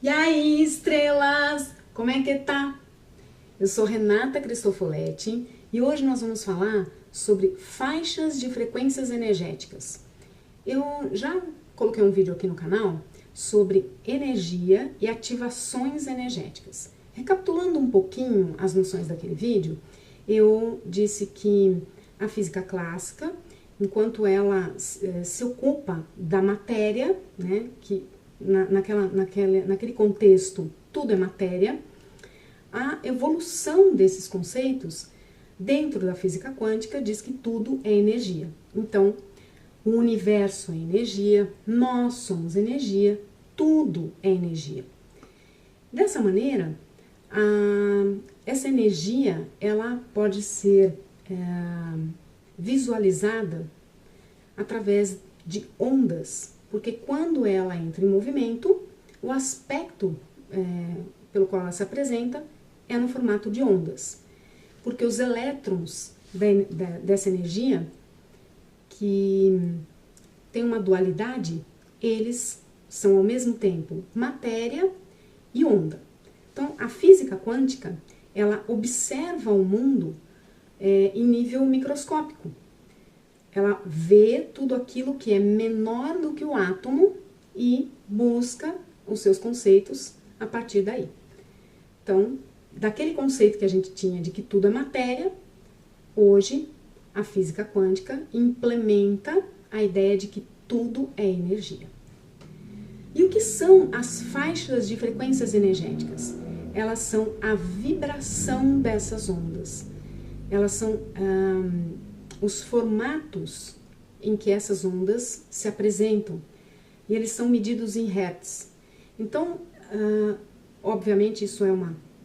E aí, estrelas? Como é que tá? Eu sou Renata Cristofoletti e hoje nós vamos falar sobre faixas de frequências energéticas. Eu já coloquei um vídeo aqui no canal sobre energia e ativações energéticas. Recapitulando um pouquinho as noções daquele vídeo, eu disse que a física clássica, enquanto ela se ocupa da matéria, né, que naquele contexto tudo é matéria, a evolução desses conceitos dentro da física quântica diz que tudo é energia. Então, o universo é energia, nós somos energia, tudo é energia. Dessa maneira, essa energia ela pode ser visualizada através de ondas, porque quando ela entra em movimento, o aspecto pelo qual ela se apresenta é no formato de ondas, porque os elétrons dessa energia, que tem uma dualidade, eles são ao mesmo tempo matéria e onda. Então, a física quântica, ela observa o mundo em nível microscópico. Ela vê tudo aquilo que é menor do que o átomo e busca os seus conceitos a partir daí. Então, daquele conceito que a gente tinha de que tudo é matéria, hoje a física quântica implementa a ideia de que tudo é energia. E o que são as faixas de frequências energéticas? Elas são a vibração dessas ondas. Elas são os formatos em que essas ondas se apresentam. E eles são medidos em hertz. Então, obviamente, isso é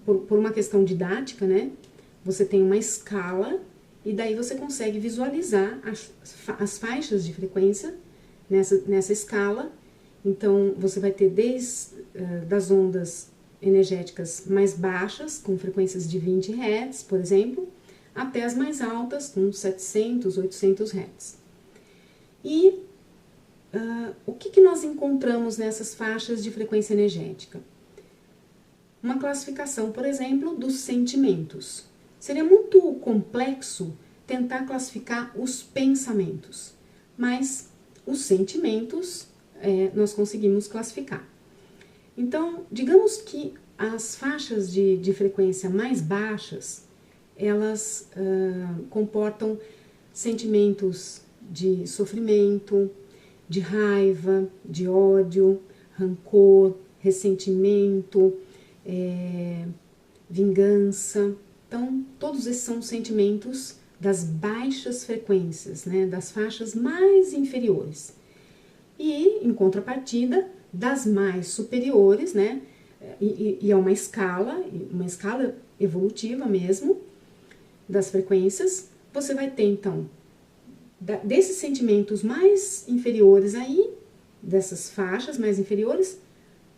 por uma questão didática, né? Você tem uma escala e daí você consegue visualizar as faixas de frequência nessa escala. Então, você vai ter desde das ondas energéticas mais baixas, com frequências de 20 Hz, por exemplo, até as mais altas, com 700, 800 Hz. E o que nós encontramos nessas faixas de frequência energética? Uma classificação, por exemplo, dos sentimentos. Seria muito complexo tentar classificar os pensamentos, mas os sentimentos nós conseguimos classificar. Então, digamos que as faixas de frequência mais baixas, elas comportam sentimentos de sofrimento, de raiva, de ódio, rancor, ressentimento, vingança. Então, todos esses são sentimentos das baixas frequências, né, das faixas mais inferiores. E, em contrapartida, das mais superiores, né, e é uma escala evolutiva mesmo, das frequências, você vai ter, então, desses sentimentos mais inferiores aí, dessas faixas mais inferiores,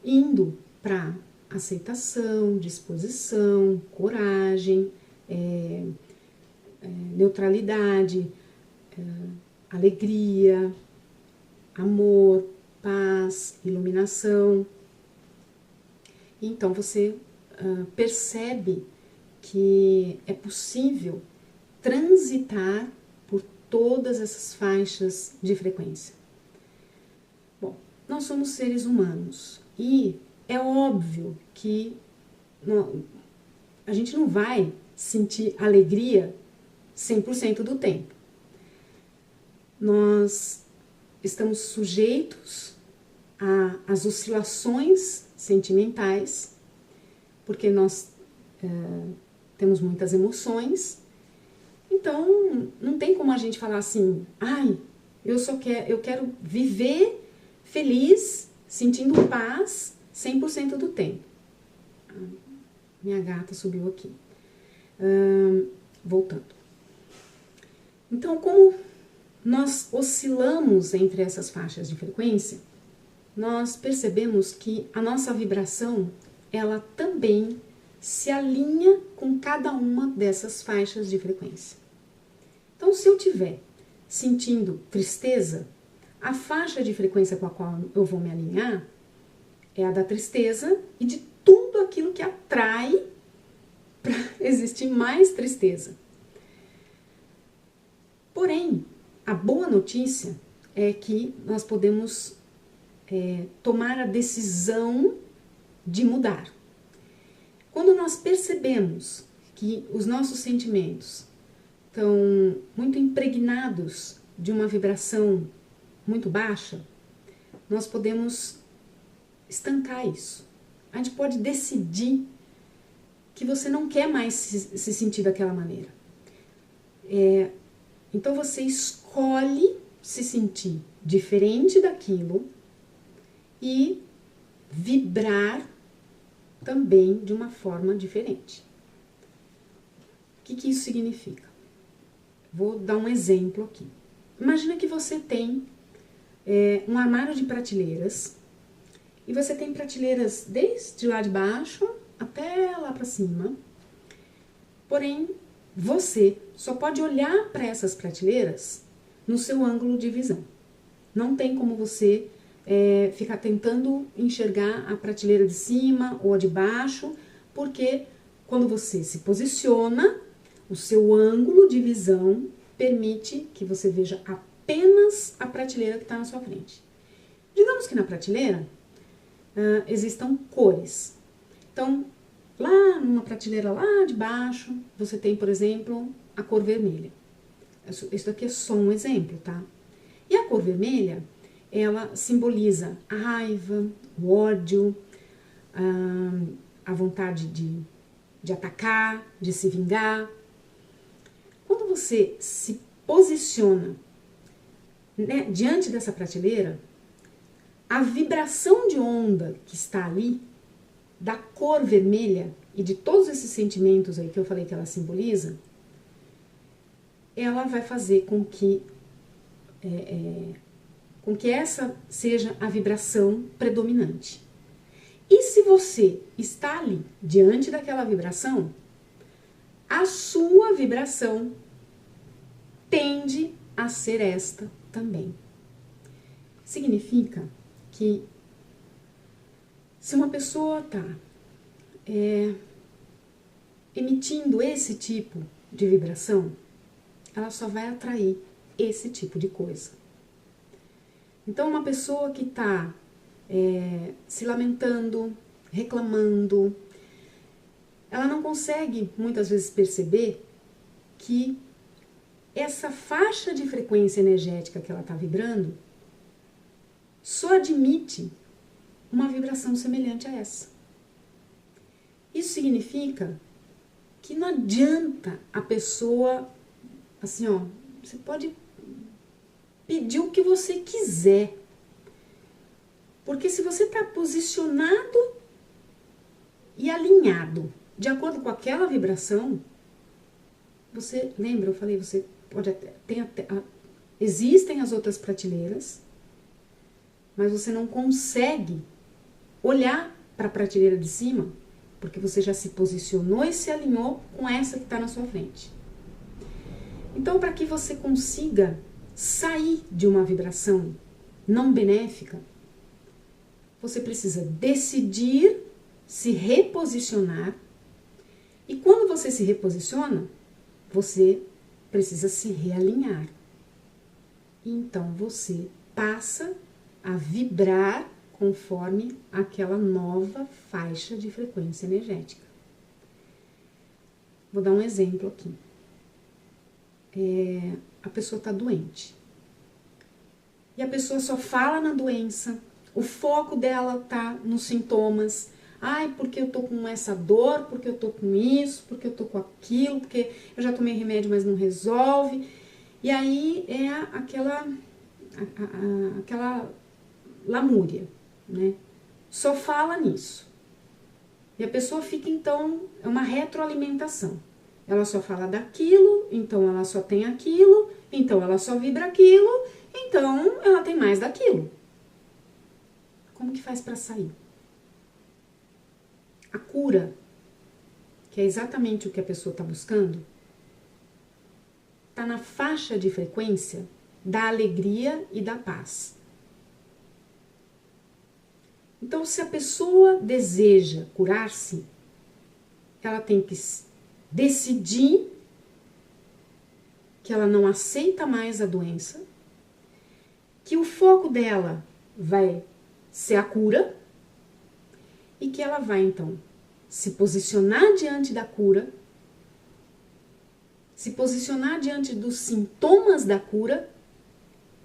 indo para aceitação, disposição, coragem, neutralidade, alegria, amor, paz, iluminação. Então você percebe que é possível transitar por todas essas faixas de frequência. Bom, nós somos seres humanos e é óbvio que a gente não vai sentir alegria 100% do tempo. Nós estamos sujeitos às oscilações sentimentais, porque nós temos muitas emoções. Então, não tem como a gente falar assim, eu quero viver feliz, sentindo paz 100% do tempo. Minha gata subiu aqui. Voltando. Então, como nós oscilamos entre essas faixas de frequência, nós percebemos que a nossa vibração, ela também se alinha com cada uma dessas faixas de frequência. Então, se eu estiver sentindo tristeza, a faixa de frequência com a qual eu vou me alinhar é a da tristeza e de tudo aquilo que atrai para existir mais tristeza. Porém, a boa notícia é que nós podemos tomar a decisão de mudar. Quando nós percebemos que os nossos sentimentos estão muito impregnados de uma vibração muito baixa, nós podemos estancar isso. A gente pode decidir que você não quer mais se sentir daquela maneira. Então você escolhe se sentir diferente daquilo e vibrar também de uma forma diferente. O que isso significa? Vou dar um exemplo aqui. Imagina que você tem um armário de prateleiras e você tem prateleiras desde lá de baixo até lá para cima. Porém, você só pode olhar para essas prateleiras no seu ângulo de visão. Não tem como você ficar tentando enxergar a prateleira de cima ou a de baixo, porque quando você se posiciona, o seu ângulo de visão permite que você veja apenas a prateleira que está na sua frente. Digamos que na prateleira existam cores. Então, lá numa prateleira lá de baixo, você tem, por exemplo, a cor vermelha. Isso daqui é só um exemplo, tá? E a cor vermelha, ela simboliza a raiva, o ódio, a vontade de atacar, de se vingar. Quando você se posiciona, né, diante dessa prateleira, a vibração de onda que está ali, da cor vermelha e de todos esses sentimentos aí que eu falei que ela simboliza, ela vai fazer com que essa seja a vibração predominante. E se você está ali, diante daquela vibração, a sua vibração tende a ser esta também. Significa que se uma pessoa está emitindo esse tipo de vibração, ela só vai atrair esse tipo de coisa. Então, uma pessoa que está se lamentando, reclamando, ela não consegue muitas vezes perceber que essa faixa de frequência energética que ela está vibrando só admite uma vibração semelhante a essa. Isso significa que não adianta a pessoa, assim, ó, você pode pedir o que você quiser. Porque se você está posicionado e alinhado de acordo com aquela vibração, você, lembra, eu falei, você pode existem as outras prateleiras, mas você não consegue olhar para a prateleira de cima, porque você já se posicionou e se alinhou com essa que está na sua frente. Então, para que você consiga sair de uma vibração não benéfica, você precisa decidir se reposicionar. E quando você se reposiciona, você precisa se realinhar. E então você passa a vibrar conforme aquela nova faixa de frequência energética. Vou dar um exemplo aqui. A pessoa está doente. E a pessoa só fala na doença, o foco dela tá nos sintomas. Ai, porque eu tô com essa dor, porque eu tô com isso, porque eu tô com aquilo, porque eu já tomei remédio, mas não resolve. E aí é aquela lamúria, né? Só fala nisso. E a pessoa fica, então, é uma retroalimentação. Ela só fala daquilo, então ela só tem aquilo, então ela só vibra aquilo, então ela tem mais daquilo. Como que faz para sair? A cura, que é exatamente o que a pessoa está buscando, está na faixa de frequência da alegria e da paz. Então, se a pessoa deseja curar-se, ela tem que decidir que ela não aceita mais a doença, que o foco dela vai ser a cura e que ela vai, então, se posicionar diante da cura, se posicionar diante dos sintomas da cura,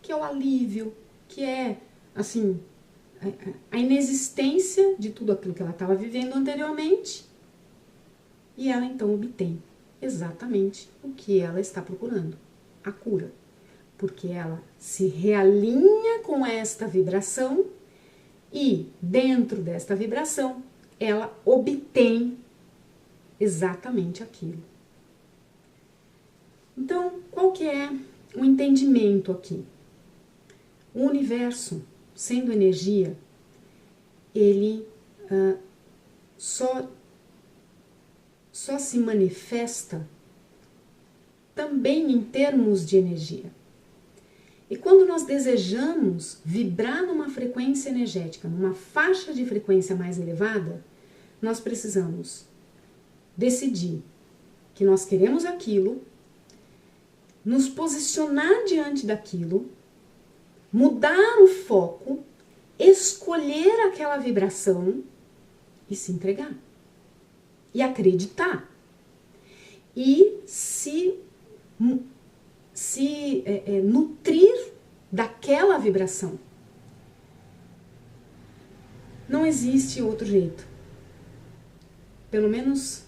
que é o alívio, que é, assim, a inexistência de tudo aquilo que ela estava vivendo anteriormente, e ela, então, obtém exatamente o que ela está procurando, a cura. Porque ela se realinha com esta vibração e, dentro desta vibração, ela obtém exatamente aquilo. Então, qual que é o entendimento aqui? O universo, sendo energia, ele só se manifesta também em termos de energia. E quando nós desejamos vibrar numa frequência energética, numa faixa de frequência mais elevada, nós precisamos decidir que nós queremos aquilo, nos posicionar diante daquilo, mudar o foco, escolher aquela vibração e se entregar. E acreditar. E se nutrir daquela vibração. Não existe outro jeito. Pelo menos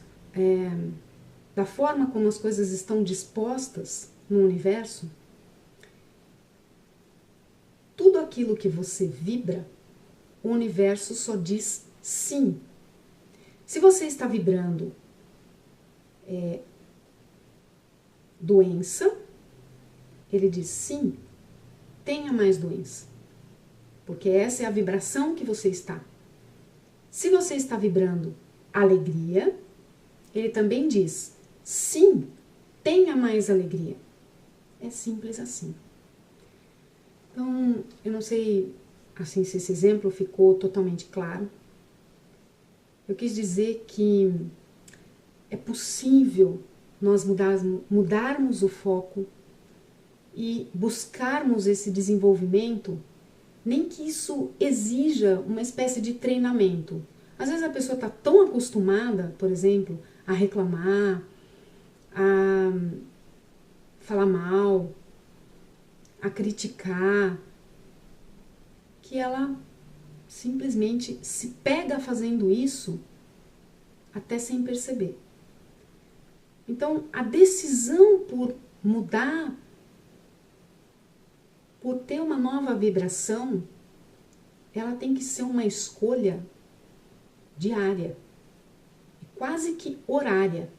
da forma como as coisas estão dispostas no universo, tudo aquilo que você vibra, o universo só diz sim. Se você está vibrando doença, ele diz sim, tenha mais doença. Porque essa é a vibração que você está. Se você está vibrando alegria, ele também diz sim, tenha mais alegria. É simples assim. Então, eu não sei assim, se esse exemplo ficou totalmente claro. Eu quis dizer que é possível nós mudarmos o foco e buscarmos esse desenvolvimento, nem que isso exija uma espécie de treinamento. Às vezes a pessoa está tão acostumada, por exemplo, a reclamar, a falar mal, a criticar, que ela simplesmente se pega fazendo isso até sem perceber. Então, a decisão por mudar, por ter uma nova vibração, ela tem que ser uma escolha diária, quase que horária.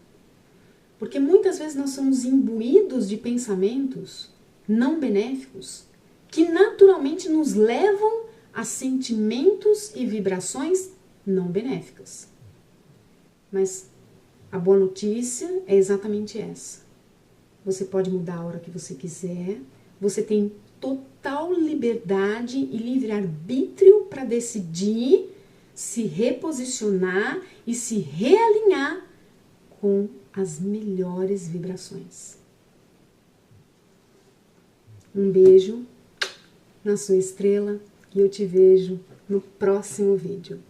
Porque muitas vezes nós somos imbuídos de pensamentos não benéficos que naturalmente nos levam a sentimentos e vibrações não benéficas. Mas a boa notícia é exatamente essa. Você pode mudar a hora que você quiser, você tem total liberdade e livre-arbítrio para decidir se reposicionar e se realinhar com as melhores vibrações. Um beijo na sua estrela e eu te vejo no próximo vídeo.